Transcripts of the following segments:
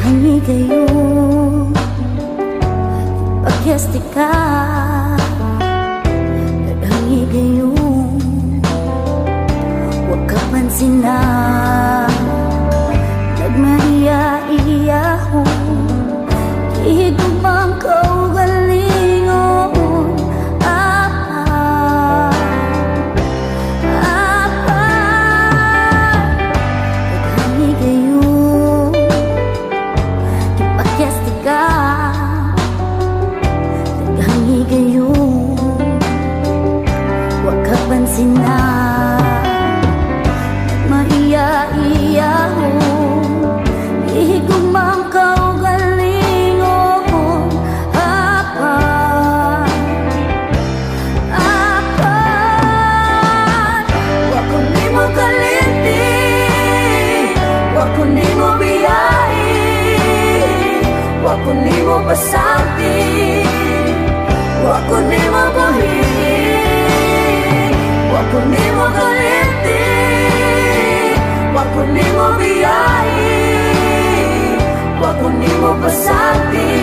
Daghang higayon, gipakyas tika. Daghang higayon, huwag ka pansina. Maiya-iyahon, Gihigugmang kaugalingon. Apan, daghang higayon, gipakyas tika. Daghang higayon, huwag ka pansina. Maiya-iyahon, Gihigugmang kaugalingon. Apan, wa ko nimo kalimti, wa ko nimo biya-i, wa ko nimo pasagdi, wa ko nimo buhi-i, wa ko nimo kalimti, wa ko nimo biya-i, wa ko nimo pasagdi,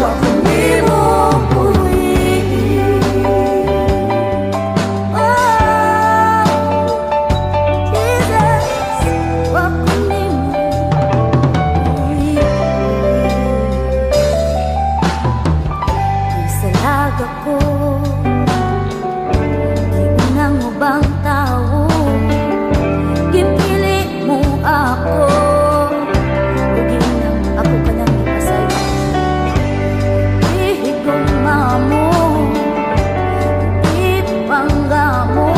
wa ko nimo buhi-i. Oh, Jesus, wa ko nimo buhi-i. Nasalaag ako, giunang ubang tao. Gipili mo ako, ako kanang gipasaylo. Gihigugma mo, Gipangga mo,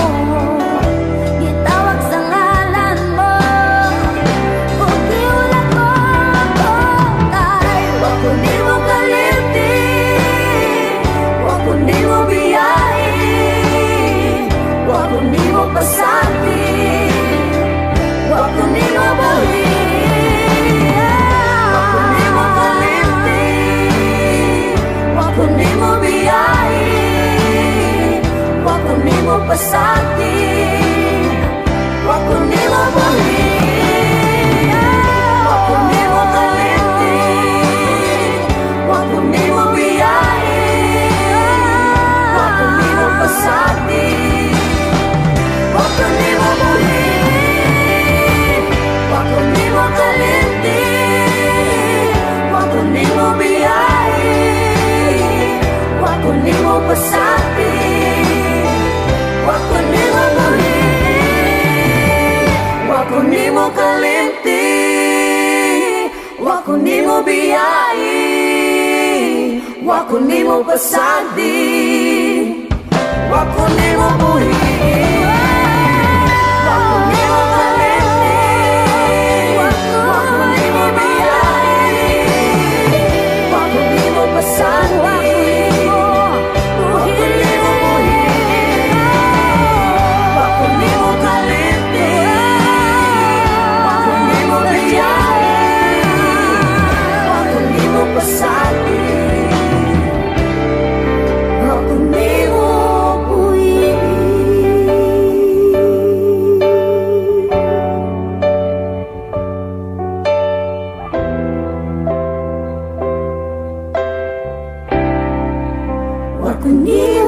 Gitawag sa ngalan mo, ug gihulat mo ako kay. Wa ko nimo kalimti, wa ko nimo biya-i, wa ko nimo pasagdi, wa ko nimo buhi-i. Wa ko nimo biya-i, wa ko nimo pasagdi, wa ko nimo buhi-i. Wa ko nimo kalimti, wa ko nimo biya-i, wa ko nimo pasagdi, wa ko nimo buhi-i. Wa ko nimo kalimti, wa ko nimo biya-i, wa ko nimo pasagdi, wa ko nimo buhi-i. Wa ko nimo kalimti, wa ko nimo biya-i, wa ko nimo pasagdi, wa ko nimo buhi-i. Wa ko nimo kalimti, wa ko nimo biya-i, wa ko nimo pasagdi, wa ko nimo buhi-i. Wa ko nimo kalimti, wa ko nimo biya-i, wa ko nimo pasagdi, wa ko nimo buhi-i. Wa ko nimo